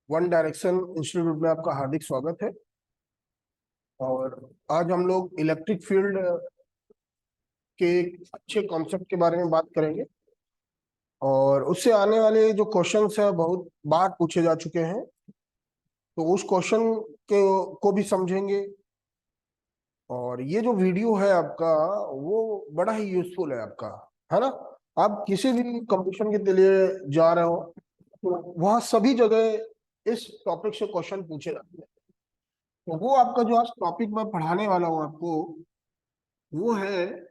One direction institute में आपका हार्दिक स्वागत है। और आज हम लोग इलेक्ट्रिक फील्ड के एक अच्छे कॉन्सेप्ट के बारे में बात करेंगे। और उससे आने वाले जो क्वेश्चंस है बहुत बार पूछे जा चुके हैं, तो उस क्वेश्चन के को भी समझेंगे। और ये जो वीडियो है आपका वो बड़ा ही यूजफुल है आपका, है ना। आप किसी भी कंपटीशन के लिए जा रहे हो तो वहाँ सभी जगह इस टॉपिक से क्वेश्चन पूछे जाते हैं। तो वो आपका जो आज टॉपिक मैं पढ़ाने वाला हूँ आपको, वो है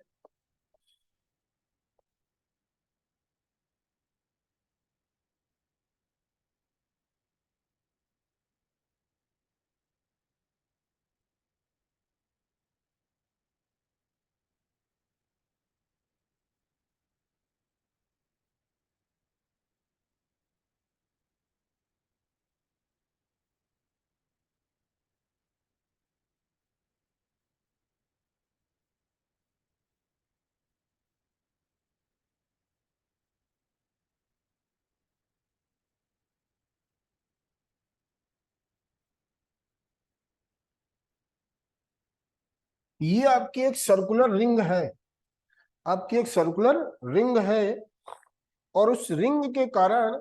ये आपकी एक सर्कुलर रिंग है। आपकी एक सर्कुलर रिंग है और उस रिंग के कारण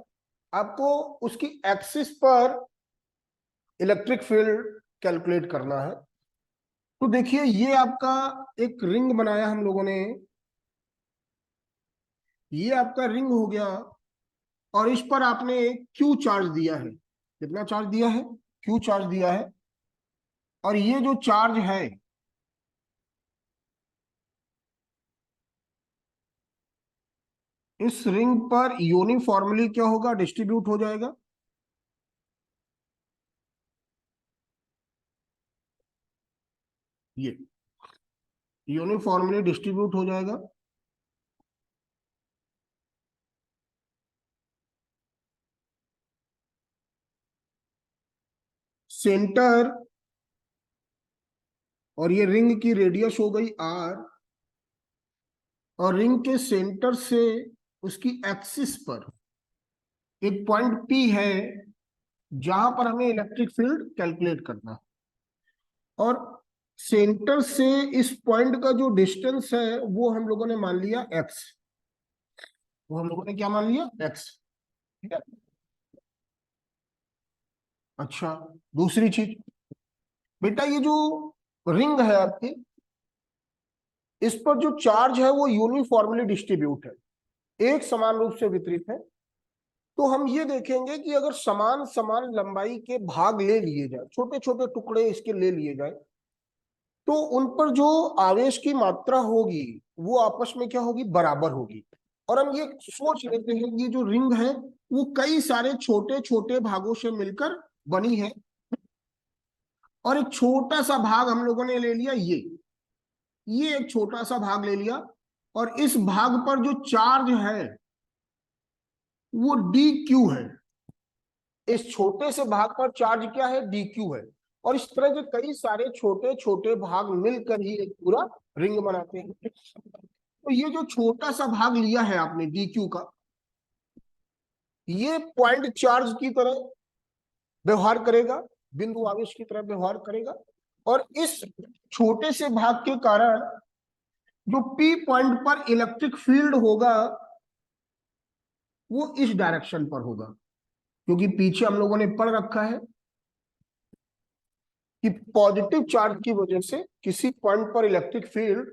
आपको उसकी एक्सिस पर इलेक्ट्रिक फील्ड कैलकुलेट करना है। तो देखिए, ये आपका एक रिंग बनाया हम लोगों ने। ये आपका रिंग हो गया और इस पर आपने क्यू चार्ज दिया है। कितना चार्ज दिया है? क्यू चार्ज दिया है। और ये जो चार्ज है, इस रिंग पर यूनिफॉर्मली क्या होगा? डिस्ट्रीब्यूट हो जाएगा। ये यूनिफॉर्मली डिस्ट्रीब्यूट हो जाएगा। सेंटर, और ये रिंग की रेडियस हो गई आर, और रिंग के सेंटर से उसकी एक्सिस पर एक पॉइंट पी है जहां पर हमें इलेक्ट्रिक फील्ड कैलकुलेट करना है। और सेंटर से इस पॉइंट का जो डिस्टेंस है वो हम लोगों ने मान लिया एक्स। वो हम लोगों ने क्या मान लिया? एक्स। ठीक है। अच्छा, दूसरी चीज, बेटा ये जो रिंग है आपकी, इस पर जो चार्ज है वो यूनिफॉर्मली डिस्ट्रीब्यूट है, एक समान रूप से वितरित है। तो हम ये देखेंगे कि अगर समान समान लंबाई के भाग ले लिए जाए, छोटे छोटे टुकड़े इसके ले लिए जाए, तो उन पर जो आवेश की मात्रा होगी वो आपस में क्या होगी? बराबर होगी। और हम ये सोच लेते हैं कि ये जो रिंग है वो कई सारे छोटे छोटे भागों से मिलकर बनी है। और एक छोटा सा भाग हम लोगों ने ले लिया, ये एक छोटा सा भाग ले लिया। और इस भाग पर जो चार्ज है वो डी क्यू है। इस छोटे से भाग पर चार्ज क्या है? डी क्यू है। और इस तरह के कई सारे छोटे छोटे भाग मिलकर ही एक पूरा रिंग बनाते हैं। तो ये जो छोटा सा भाग लिया है आपने डी क्यू का, ये पॉइंट चार्ज की तरह व्यवहार करेगा, बिंदु आवेश की तरह व्यवहार करेगा। और इस छोटे से भाग के कारण जो पी पॉइंट पर इलेक्ट्रिक फील्ड होगा वो इस डायरेक्शन पर होगा। क्योंकि पीछे हम लोगों ने पढ़ रखा है कि पॉजिटिव चार्ज की वजह से किसी पॉइंट पर इलेक्ट्रिक फील्ड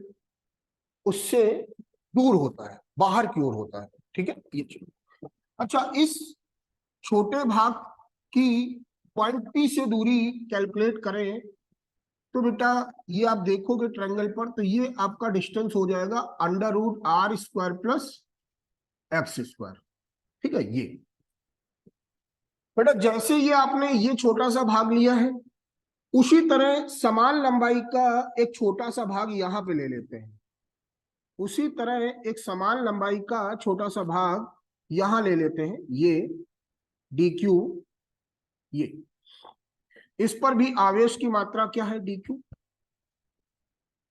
उससे दूर होता है, बाहर की ओर होता है। ठीक है, ये चीज। अच्छा, इस छोटे भाग की पॉइंट पी से दूरी कैलकुलेट करें तो बेटा ये आप देखोगे ट्रायंगल पर, तो ये आपका डिस्टेंस हो जाएगा under root are square plus x square. ठीक है। ये बेटा जैसे ये आपने ये छोटा सा भाग लिया है, उसी तरह समान लंबाई का एक छोटा सा भाग यहां पे ले लेते हैं। उसी तरह एक समान लंबाई का छोटा सा भाग यहां ले लेते हैं, ये डी क्यू। ये इस पर भी आवेश की मात्रा क्या है? D Q.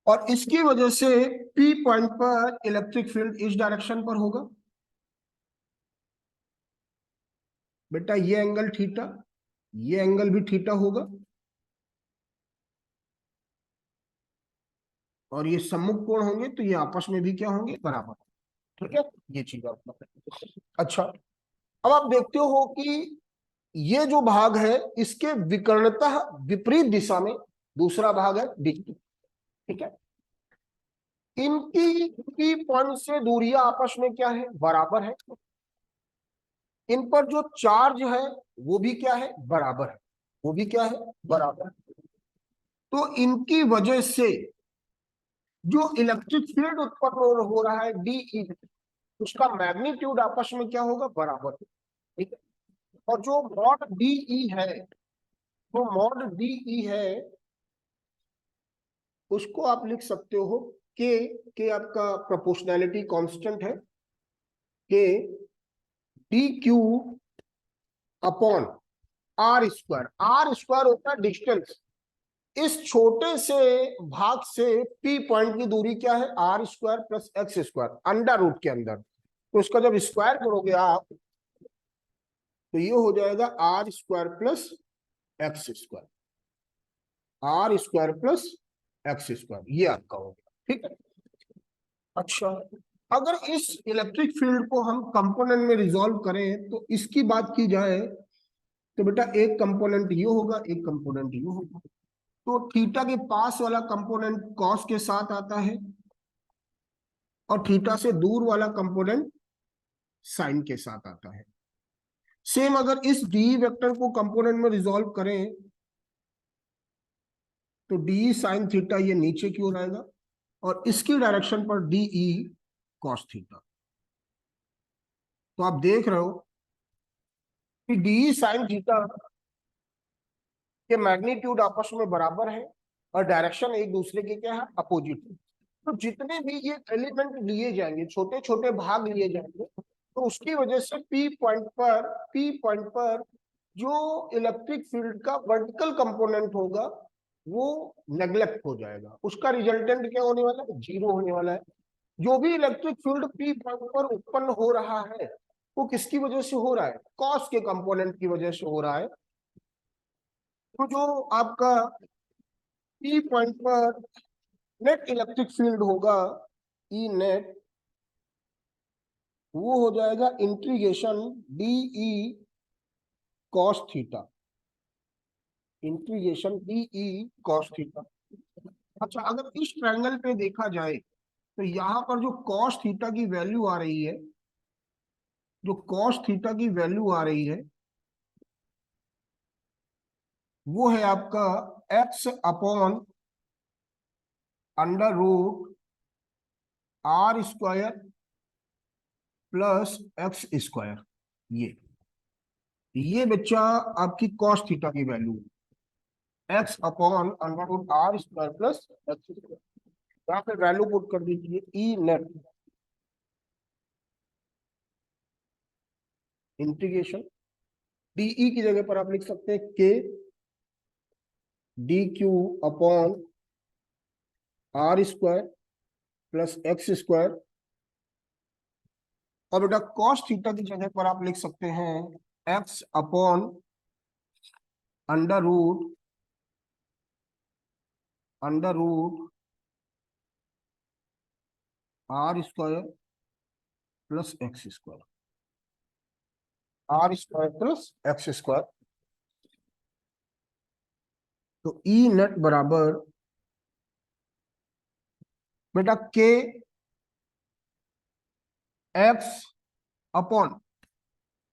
और इसकी वजह से पी पॉइंट पर इलेक्ट्रिक फील्ड इस डायरेक्शन पर होगा। बेटा ये एंगल थीटा ये एंगल भी थीटा होगा और ये सम्मुख कोण होंगे, तो ये आपस में भी क्या होंगे, बराबर। ठीक है, ये चीज आपका। अच्छा, अब आप देखते हो कि ये जो भाग है इसके विकर्णतः विपरीत दिशा में दूसरा भाग है डी। ठीक है, इनकी पॉइंट से दूरियां आपस में क्या है, बराबर है। इन पर जो चार्ज है वो भी क्या है, बराबर है। वो भी क्या है, बराबर है। तो इनकी वजह से जो इलेक्ट्रिक फील्ड उत्पन्न हो रहा है डीई, उसका मैग्नीट्यूड आपस में क्या होगा, बराबर। ठीक है, और जो मॉड डीई है, जो मॉड डीई है उसको आप लिख सकते हो के आपका प्रोपोर्शनैलिटी कांस्टेंट है, K D Q upon are square होता है डिस्टेंस। इस छोटे से भाग से पी पॉइंट की दूरी क्या है, R square plus x square under root के अंदर। तो इसका जब स्क्वायर करोगे आप, तो ये हो जाएगा R square plus x square, are square plus x square, ये आपका हो गया। ठीक है, अच्छा, अगर इस इलेक्ट्रिक फील्ड को हम कंपोनेंट में रिजॉल्व करें तो इसकी बात की जाए तो बेटा एक कंपोनेंट ये होगा, एक कंपोनेंट ये होगा। तो थीटा के पास वाला कंपोनेंट कॉस के साथ आता है और थीटा से दूर वाला कंपोनेंट साइन के साथ आता है। सेम अगर इस डी वेक्टर को कंपोनेंट में रिजॉल्व करें तो डी साइन थीटा ये नीचे की ओर आएगा और इसकी डायरेक्शन पर डीई कॉस थीटा। तो आप देख रहे हो कि डी साइन थीटा के मैग्नीट्यूड आपस में बराबर है और डायरेक्शन एक दूसरे के क्या है, अपोजिट है। तो जितने भी ये एलिमेंट लिए जाएंगे, छोटे छोटे भाग लिए जाएंगे, तो उसकी वजह से पी पॉइंट पर जो इलेक्ट्रिक फील्ड का वर्टिकल कंपोनेंट होगा वो नेग्लेक्ट हो जाएगा। उसका रिजल्टेंट क्या होने वाला है, जीरो होने वाला है। जो भी इलेक्ट्रिक फील्ड पी पॉइंट पर उत्पन्न हो रहा है वो किसकी वजह से हो रहा है, कॉस के कंपोनेंट की वजह से हो रहा है। तो जो आपका पी पॉइंट पर नेट इलेक्ट्रिक फील्ड होगा, ई नेट, वो हो जाएगा integration d E cos theta, integration d E cos theta. अच्छा, अगर इस ट्रायंगल पे देखा जाए तो यहां पर जो कॉस थीटा की वैल्यू आ रही है, जो कॉस थीटा की वैल्यू आ रही है वो है आपका x upon under root are square plus x square. ये बच्चा आपकी कॉस थीटा की वैल्यू है, x upon under root are square plus x square. यहाँ पे वैल्यू पुट कर दीजिए ई नेट इंटीग्रेशन डीई की जगह पर आप लिख सकते हैं K D Q upon are square plus x square. और बेटा कॉस थीटा की जगह पर आप लिख सकते हैं x upon under root are square plus x square, are square plus x square. तो ई नेट बराबर बेटा के एक्स अपॉन,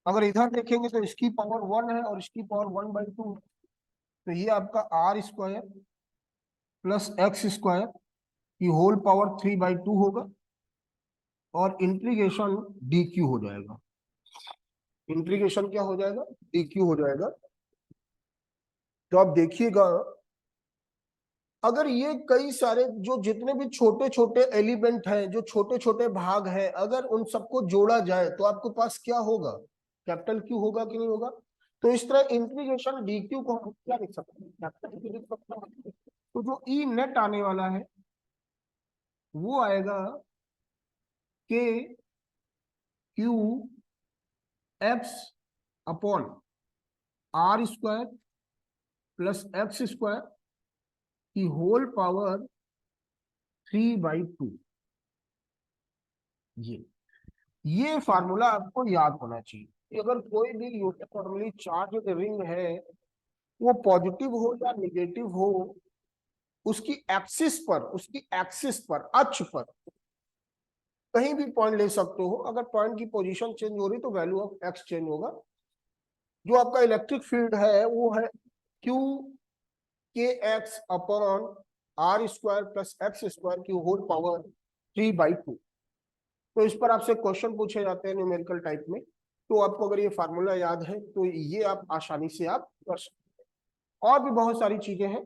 अगर इधर देखेंगे तो इसकी पावर 1 है और इसकी पावर 1/2, तो ये आपका r square plus x square की होल पावर 3/2 होगा और इंटीग्रेशन डी क्यू हो जाएगा। इंटीग्रेशन क्या हो जाएगा, डी क्यू हो जाएगा। तो आप देखिएगा अगर ये कई सारे जो जितने भी छोटे छोटे एलिमेंट हैं, जो छोटे छोटे भाग हैं, अगर उन सबको जोड़ा जाए तो आपके पास क्या होगा, कैपिटल क्यू होगा कि नहीं होगा। तो इस तरह इंटीग्रेशन डी क्यू को हम क्या लिख सकते हैं, कैपिटल क्यू लिख सकते हैं। तो जो ई नेट आने वाला है वो आएगा k q x upon are square plus x square की होल पावर 3/2। ये फार्मूला आपको याद होना चाहिए। अगर कोई भी यूनिफॉर्मली चार्ज रिंग है, वो पॉजिटिव हो या निगेटिव हो, उसकी एक्सिस पर अक्ष पर कहीं भी पॉइंट ले सकते हो। अगर पॉइंट की पोजीशन चेंज हो रही तो वैल्यू ऑफ एक्स चेंज होगा। जो आपका इलेक्ट्रिक फील्ड है वो है q k x upon are square plus x square की होल पावर 3/2। तो इस पर आपसे क्वेश्चन पूछे जाते हैं न्यूमेरिकल टाइप में, तो आपको अगर ये फार्मूला याद है तो ये आप आसानी से आप कर सकते हैं। और भी बहुत सारी चीजें हैं।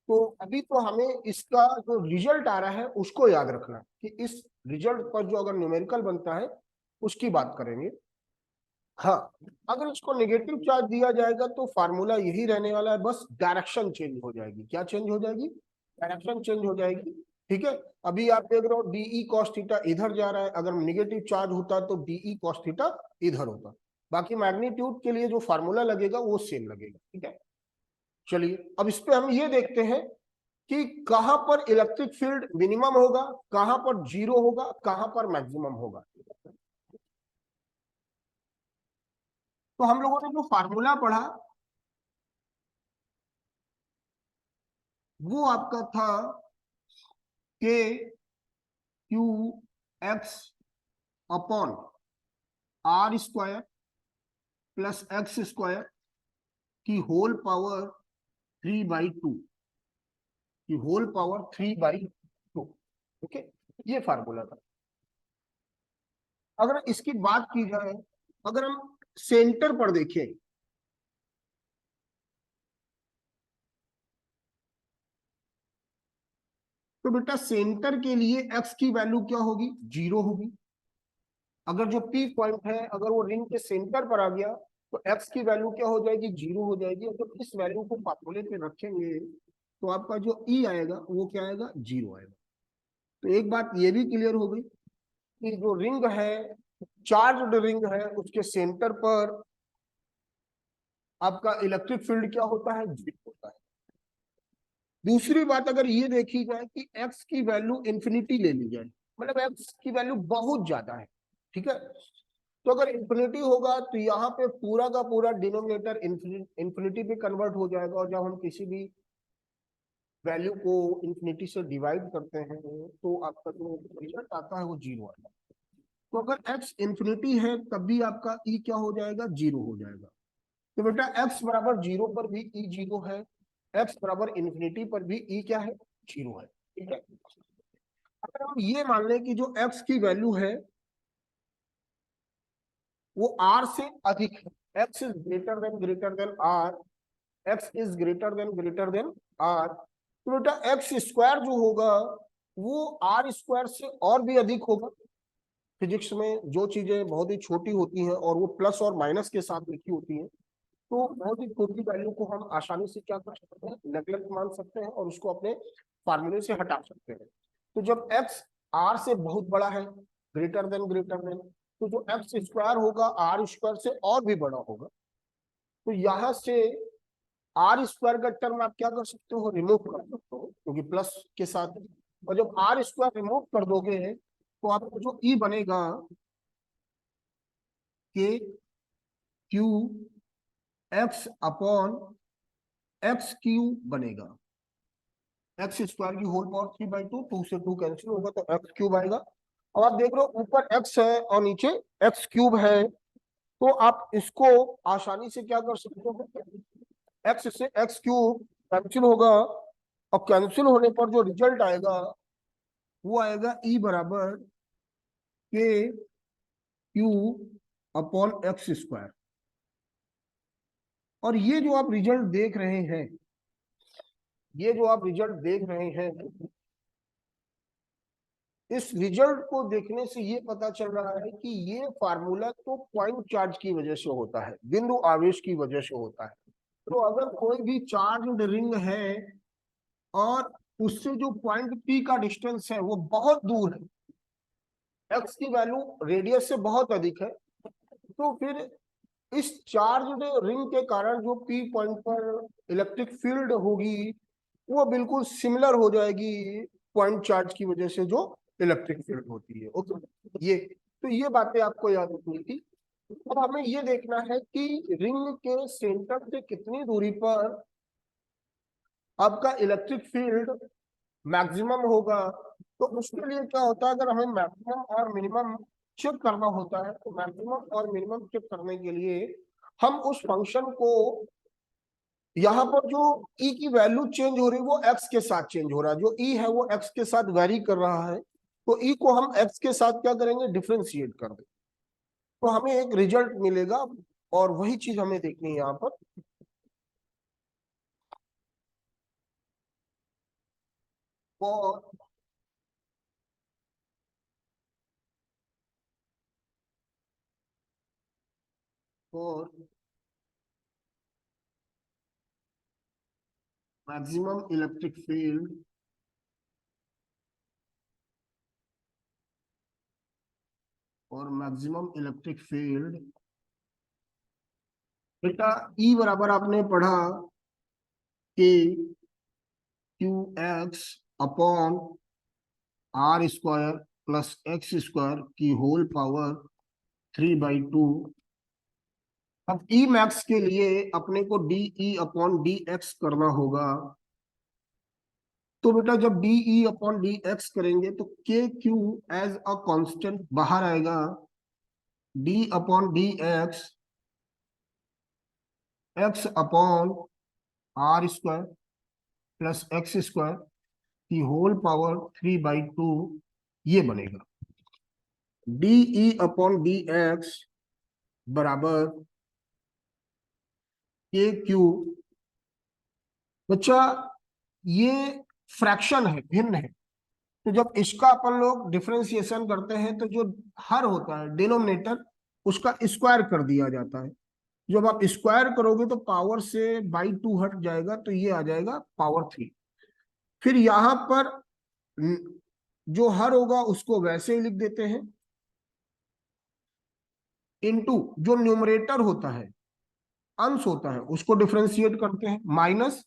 तो अभी तो हमें इसका जो रिजल्ट आ रहा है उसको याद रखना कि इस रिजल्ट पर जो अगर न्यूमेरिकल बनता है उसकी बात करेंगे। हाँ, अगर इसको नेगेटिव चार्ज दिया जाएगा तो फार्मूला यही रहने वाला है, बस डायरेक्शन चेंज हो जाएगी। क्या चेंज हो जाएगी? डायरेक्शन चेंज हो जाएगी। ठीक है, अभी आप देख रहे हो डीई कॉस थीटा इधर जा रहा है, अगर नेगेटिव चार्ज होता तो डीई कॉस थीटा इधर होता। बाकी मैग्नीट्यूड के लिए जो फार्मूला लगेगा वो सेम लगेगा। ठीक है, चलिए अब इस पे हम ये देखते हैं कि कहां पर इलेक्ट्रिक फील्ड मिनिमम होगा, कहां पर जीरो होगा, कहां पर मैक्सिमम होगा। तो हम लोगों ने जो फार्मूला पढ़ा वो आपका था k q x upon are square plus x square की होल पावर 3/2 की होल पावर 3/2। ओके, ये फार्मूला था। अगर इसकी बात की जाए, अगर हम सेंटर पर देखें, तो बेटा सेंटर के लिए एक्स की वैल्यू क्या होगी? जीरो होगी। अगर जो पी पॉइंट है अगर वो रिंग के सेंटर पर आ गया तो एक्स की वैल्यू क्या हो जाएगी? जीरो हो जाएगी। और जब इस वैल्यू को फॉर्मूले पे रखेंगे तो आपका जो ई आएगा वो क्या आएगा? जीरो आएगा। तो एक बात ये भी क्लियर हो गई कि जो रिंग है, चार्ज रिंग है, उसके सेंटर पर आपका इलेक्ट्रिक फील्ड क्या होता है? जीरो होता है। दूसरी बात अगर ये देखी जाए कि एक्स की वैल्यू इंफिनिटी ले ली जाए, मतलब एक्स की वैल्यू बहुत ज्यादा है, ठीक है, तो अगर इंफिनिटी होगा तो यहाँ पे पूरा का पूरा डिनोमिनेटर इंफिनिटी पे कन्वर्ट हो जाएगा। और जब हम किसी भी वैल्यू को इंफिनिटी से डिवाइड करते हैं तो आपका जो रिजल्ट आता है वो जीरो आता है। तो अगर एक्स इंफिनिटी है तब भी आपका ई क्या हो जाएगा? जीरो हो जाएगा। तो बेटा एक्स बराबर जीरो पर भी ई जीरो है, एक्स बराबर इंफिनिटी पर भी ई क्या है? जीरो है। ठीक है, अगर हम ये मान लें कि जो एक्स की वैल्यू है वो आर से अधिक है, x is greater than r, x is greater than r, तो बेटा एक्स स्क्वायर जो होगा वो आर स्क्वायर से और भी अधिक होगा। फिजिक्स में जो चीजें बहुत ही छोटी होती हैं और वो प्लस और माइनस के साथ लिखी होती हैं, तो बहुत ही छोटी वैल्यू को हम आसानी से क्या कर सकते हैं? नेगलेक्ट मान सकते हैं और उसको अपने फार्मूले से हटा सकते हैं। तो जब एक्स आर से बहुत बड़ा है, ग्रेटर देन, तो जो एक्स स्क्वायर होगा आर स्क्वायर से और भी बड़ा होगा। तो यहां से आर स्क्वायर का टर्म आप क्या कर सकते हो? रिमूव कर सकते हो, क्योंकि प्लस के साथ। और जब आर स्क्वायर रिमूव कर दोगे तो आपको जो ई बनेगा के q x upon x Q बनेगा। एक्स स्क्वायर की होल पावर 3/2, 2 से 2 कैंसिल होगा तो एक्स क्यूब आएगा। अब आप देख रहे हो ऊपर एक्स है और नीचे एक्स क्यूब है, तो आप इसको आसानी से क्या कर सकते हो? एक्स से एक्स क्यूब कैंसिल होगा और कैंसिल होने पर जो रिजल्ट आएगा वो आएगा ई बराबर k Q upon x square. और ये जो आप रिजल्ट देख रहे हैं, ये जो आप रिजल्ट देख रहे हैं, इस रिजल्ट को देखने से ये पता चल रहा है कि ये फार्मूला तो पॉइंट चार्ज की वजह से होता है, बिंदु आवेश की वजह से होता है। तो अगर कोई भी चार्ज रिंग है और उससे जो पॉइंट पी का डिस्टेंस है वो बहुत दूर है, एक्स की वैल्यू रेडियस से बहुत अधिक है, तो फिर इस चार्ज रिंग के कारण जो पी पॉइंट पर इलेक्ट्रिक फील्ड होगी वो बिल्कुल सिमिलर हो जाएगी पॉइंट चार्ज की वजह से जो इलेक्ट्रिक फील्ड होती है। ओके, ये बातें आपको याद रखनी थी। अब हमें ये देखना है कि रिंग के सेंटर से कितनी दूरी पर आपका इलेक्ट्रिक फील्ड मैक्सिमम होगा। तो उसके लिए क्या होता है, अगर हमें मैक्सिमम और मिनिमम चेक करना होता है तो मैक्सिमम और मिनिमम चेक करने के लिए हम उस फंक्शन को, यहाँ पर जो ई की वैल्यू चेंज हो रही है वो एक्स के साथ चेंज हो रहा है, जो ई है वो एक्स के साथ वेरी कर रहा है, तो ई को हम एक्स के साथ क्या करेंगे, डिफ्रेंशिएट कर देंगे, तो हमें एक रिजल्ट मिलेगा। और वही चीज हमें देखनी है यहाँ पर। और और मैक्सिमम इलेक्ट्रिक फील्ड और मैक्सिमम इलेक्ट्रिक फील्ड, बेटा ई बराबर आपने पढ़ा कि q x upon are square plus x square की होल पावर 3/2। अब ई मैक्स के लिए अपने को d E upon d x करना होगा। तो बेटा जब d E upon d x करेंगे तो k q as a constant बाहर आएगा, d upon d x x upon are square plus x square की होल पावर 3/2, ये बनेगा। D E upon d x बराबर के क्यू, बच्चा ये फ्रैक्शन है, भिन्न है, तो जब इसका अपन लोग डिफरेंशिएशन करते हैं तो जो हर होता है डिनोमिनेटर उसका स्क्वायर कर दिया जाता है। जब आप स्क्वायर करोगे तो पावर से बाई 2 हट जाएगा, तो ये आ जाएगा पावर 3। फिर यहां पर जो हर होगा उसको वैसे ही लिख देते हैं, इनटू जो न्यूमरेटर होता है, अंश होता है, उसको डिफरेंशिएट करते हैं, माइनस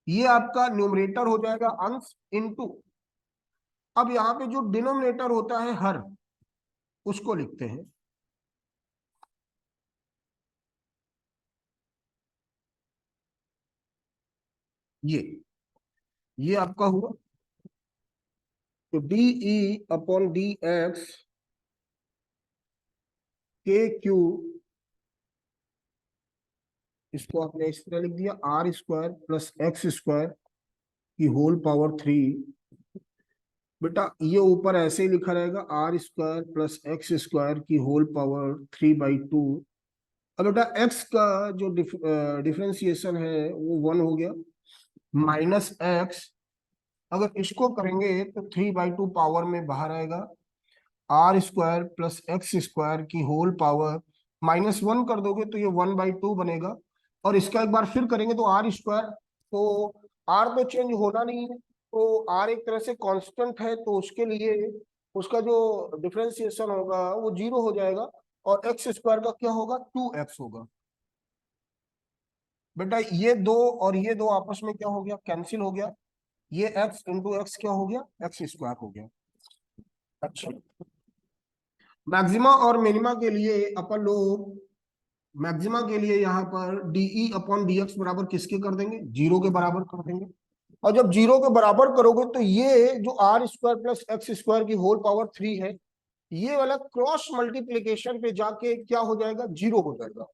ये आपका न्यूमरेटर हो जाएगा अंश, इनटू अब यहाँ पे जो डिनोमिनेटर होता है हर, उसको लिखते हैं। ये ये आपका हुआ, तो d E upon d x k q, इसको आपने इस तरह लिख दिया, r square plus x square की होल पावर 3। बेटा ये ऊपर ऐसे ही लिखा रहेगा, r square plus x square की होल पावर 3/2। अब बेटा एक्स का जो डिफरेंशिएशन है वो 1 हो गया, माइनस एक्स, अगर इसको करेंगे तो 3/2 पावर में बाहर आएगा, r square plus x square की होल पावर, -1 कर दोगे तो ये 1/2 बनेगा। और इसका एक बार फिर करेंगे तो आर स्क्वायर, तो आर तो चेंज होना नहीं है, तो आर एक तरह से कांस्टेंट है, तो उसके लिए उसका जो डिफरेंशिएशन होगा वो 0 हो जाएगा, और एक्स स्क्वायर का क्या होगा, 2x होगा। बेटा ये दो और ये दो आपस में क्या हो गया, कैंसिल हो गया, ये x इंटू एक्स क्या हो गया, एक्स स्क्वायर हो गया। अच्छा, मैक्सिमा और मिनिमा के लिए अपन लोग, मैक्सिमा के लिए यहाँ पर डीई अपॉन डी एक्स बराबर किसके कर देंगे, 0 के बराबर कर देंगे। और जब 0 के बराबर करोगे तो ये जो r square plus x square की होल पावर 3 है, ये वाला क्रॉस मल्टीप्लीकेशन पे जाके क्या हो जाएगा, 0 हो जाएगा।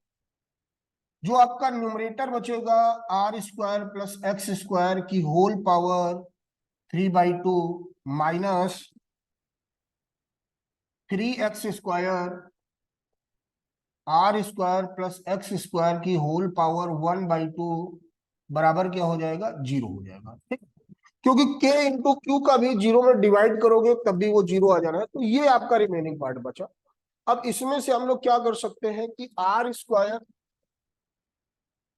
जो आपका न्यूमरेटर बचेगा, are square plus x square की whole power 3/2 minus 3x square are square plus x square की होल पावर 1/2 बराबर क्या हो जाएगा, 0 हो जाएगा। ठीक, क्योंकि k इंटू क्यू का भी 0 में डिवाइड करोगे तब भी वो 0 आ जाना है, तो ये आपका रिमेनिंग पार्ट बचा। अब इसमें से हम लोग क्या कर सकते हैं कि r square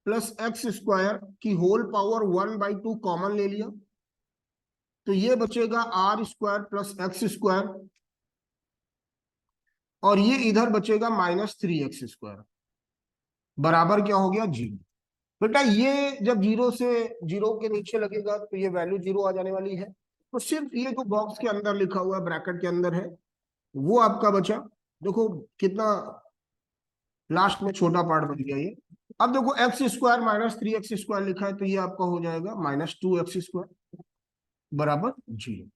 plus x square की होल पावर 1/2 कॉमन ले लिया, तो ये बचेगा are square plus x square, और ये इधर बचेगा -3x स्क्वायर। बराबर क्या हो गया, जीरो। बेटा ये जब जीरो से जीरो के नीचे लगेगा तो ये वैल्यू जीरो आ जाने वाली है। तो सिर्फ ये जो बॉक्स के अंदर लिखा हुआ है, ब्रैकेट के अंदर है, वो आपका बचा। देखो कितना लास्ट में छोटा पार्ट बन गया ये। अब देखो x square minus three x square लिखा है, तो ये आपका हो जाएगा माइनस टू एक्स स्क्वायर बराबर जीरो।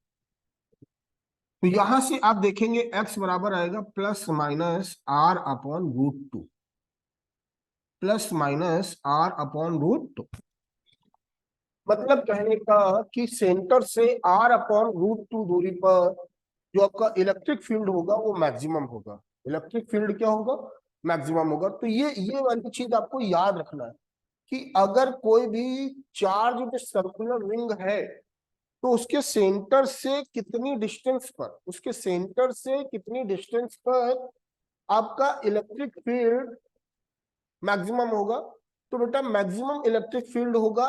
तो यहां से आप देखेंगे एक्स बराबर आएगा plus minus r upon root two, plus minus r upon root two. मतलब कहने का कि सेंटर से आर अपॉन रूट टू दूरी पर जो आपका इलेक्ट्रिक फील्ड होगा वो मैक्सिमम होगा। इलेक्ट्रिक फील्ड क्या होगा, मैक्सिमम होगा। तो ये वाली चीज आपको याद रखना है कि अगर कोई भी चार्ज जो सर्कुलर रिंग है तो उसके सेंटर से कितनी डिस्टेंस पर, उसके सेंटर से कितनी डिस्टेंस पर आपका इलेक्ट्रिक फील्ड मैक्सिमम होगा। तो बेटा मैक्सिमम इलेक्ट्रिक फील्ड होगा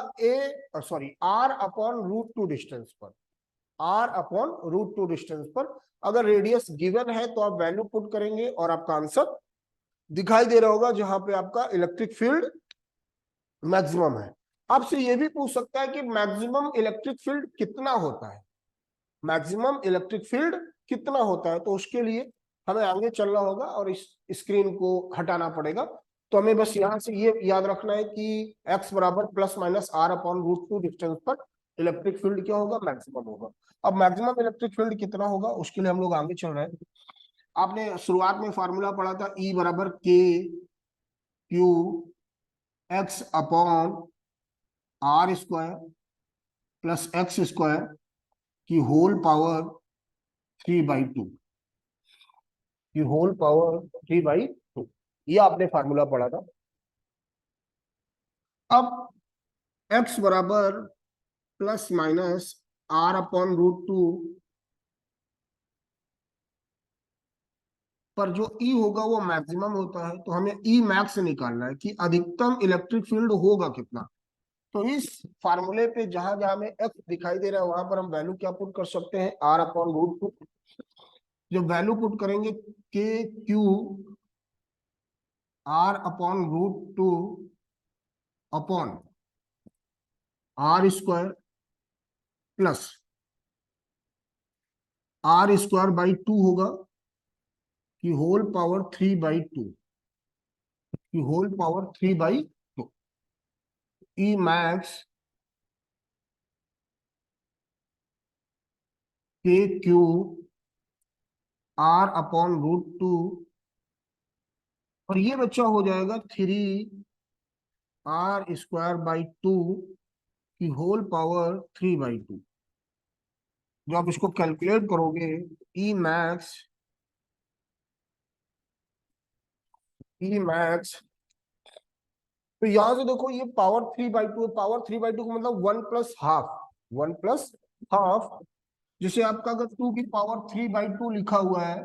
R upon root two distance पर, R upon root two distance पर। अगर रेडियस गिवन है तो आप वैल्यू पुट करेंगे और आपका आंसर दिखाई दे रहा होगा जहां पे आपका इलेक्ट्रिक फील्ड मैक्सिमम है। आपसे यह भी पूछ सकता है कि मैक्सिमम इलेक्ट्रिक फील्ड कितना होता है, मैक्सिमम इलेक्ट्रिक फील्ड कितना होता है। तो उसके लिए हमें आगे चलना होगा और इस स्क्रीन को हटाना पड़ेगा। तो हमें बस यहां से ये याद रखना है कि x बराबर plus minus r upon root two distance पर इलेक्ट्रिक फील्ड क्या होगा, मैक्सिमम होगा। अब मैक्सिमम इलेक्ट्रिक फील्ड कितना होगा उसके लिए हम लोग आगे चल रहे हैं। आपने शुरुआत में फॉर्मूला पढ़ा था E बराबर k q x upon are square plus x square की होल पावर 3/2, की होल पावर 3/2। ये आपने फार्मूला पढ़ा था। अब x बराबर plus minus r upon root two पर जो E होगा वो मैक्सिमम होता है, तो हमें E मैक्स निकालना है कि अधिकतम इलेक्ट्रिक फील्ड होगा कितना। तो इस फार्मूले पे जहां जहां में x दिखाई दे रहा है वहां पर हम वैल्यू क्या पुट कर सकते हैं, आर अपॉन रूट टू। जब वैल्यू पुट करेंगे k q are upon root two upon are square plus r square by two होगा कि होल पावर 3/2, कि whole power 3/2। E max k q are upon root two, और ये बच्चा हो जाएगा 3r² बाई 2 की होल पावर 3/2। जो आप इसको कैलकुलेट करोगे ई मैक्स, ई मैक्स, तो यहां से देखो ये पावर 3/2, पावर 3/2 का मतलब 1+हाफ, 1+हाफ। जैसे आपका अगर 2 की पावर 3/2 लिखा हुआ है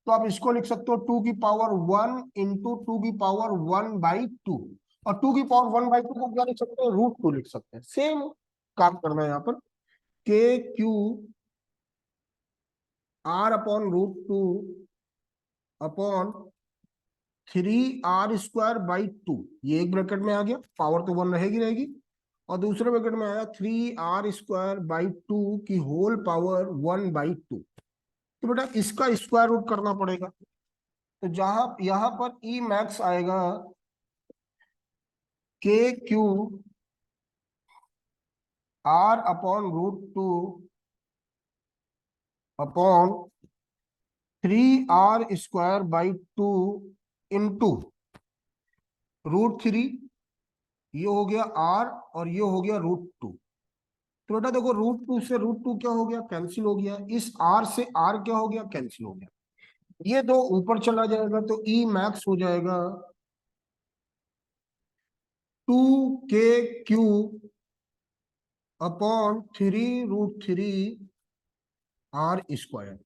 तो आप इसको लिख सकते हो 2 की पावर 1 इंटू 2 की पावर 1/2। और 2 की पावर 1/2 को क्या लिख सकते हैं, रूट टू लिख सकते हैं। सेम काम करना है यहाँ पर, k q are upon root two upon 3r²बाई 2। ये एक ब्रैकेट में आ गया, पावर तो 1 रहेगी रहेगी, और दूसरे ब्रैकेट में आया 3r²बाई 2 की होल पावर 1/2। तो बेटा इसका स्क्वायर रूट करना पड़ेगा। तो जहां यहां पर ई मैक्स आएगा k q are upon root two upon 3r²बाई 2 इंटू √3। ये हो गया r और ये हो गया √2। तो बेटा देखो √2 से √2 क्या हो गया, कैंसिल हो गया। इस r से r क्या हो गया, कैंसिल हो गया। ये दो ऊपर चला जाएगा तो ई मैक्स हो जाएगा 2 के क्यू अपॉन 3√3r²।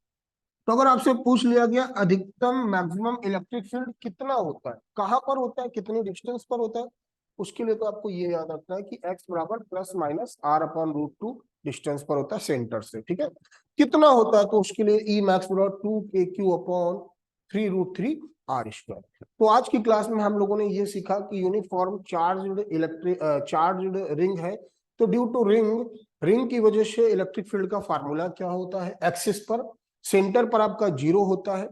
तो अगर आपसे पूछ लिया गया अधिकतम मैक्सिमम इलेक्ट्रिक फील्ड कितना होता है, कहां पर होता है, कितनी डिस्टेंस पर होता है, उसके लिए तो आपको ये याद रखना है कि x बराबर plus minus r upon root two distance पर होता है सेंटर से। ठीक है, कितना होता है, तो उसके लिए ई मैक्स बराबर 2 के क्यू अपॉन 3√3 आर स्क्वायर। तो आज की क्लास में हम लोगों ने ये सीखा कि यूनिफॉर्म चार्ज्ड रिंग है, तो ड्यू टू रिंग की वजह से इलेक्ट्रिक फील्ड का फार्मूला क्या होता है, एक्सिस पर सेंटर पर आपका 0 होता है।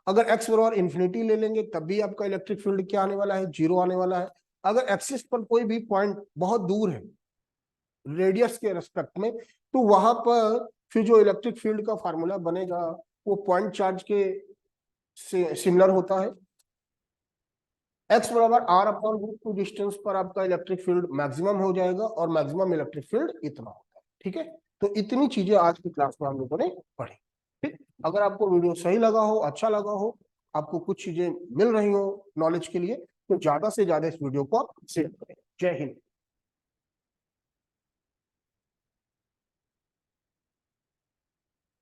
अगर एक्स बराबर इन्फिनिटी ले लेंगे तब भी आपका इलेक्ट्रिक फील्ड क्या आने वाला है, 0 आने वाला है। अगर एक्सिस पर कोई भी पॉइंट बहुत दूर है रेडियस के रेस्पेक्ट में, तो वहां पर फिर जो इलेक्ट्रिक फील्ड का फार्मूला बनेगा वो पॉइंट चार्ज के सिमिलर होता है। एक्स बराबर r upon root two distance पर आपका इलेक्ट्रिक फील्ड मैक्सिमम हो जाएगा और मैक्सिमम इलेक्ट्रिक फील्ड इतना होता है। ठीक है, तो इतनी चीजें आज की क्लास में हम लोगों ने पढ़ी। ठीक, अगर आपको वीडियो सही लगा हो, अच्छा लगा हो, आपको कुछ चीजें मिल रही हो नॉलेज के लिए, तो ज्यादा से ज्यादा इस वीडियो को शेयर करें। जय हिंद।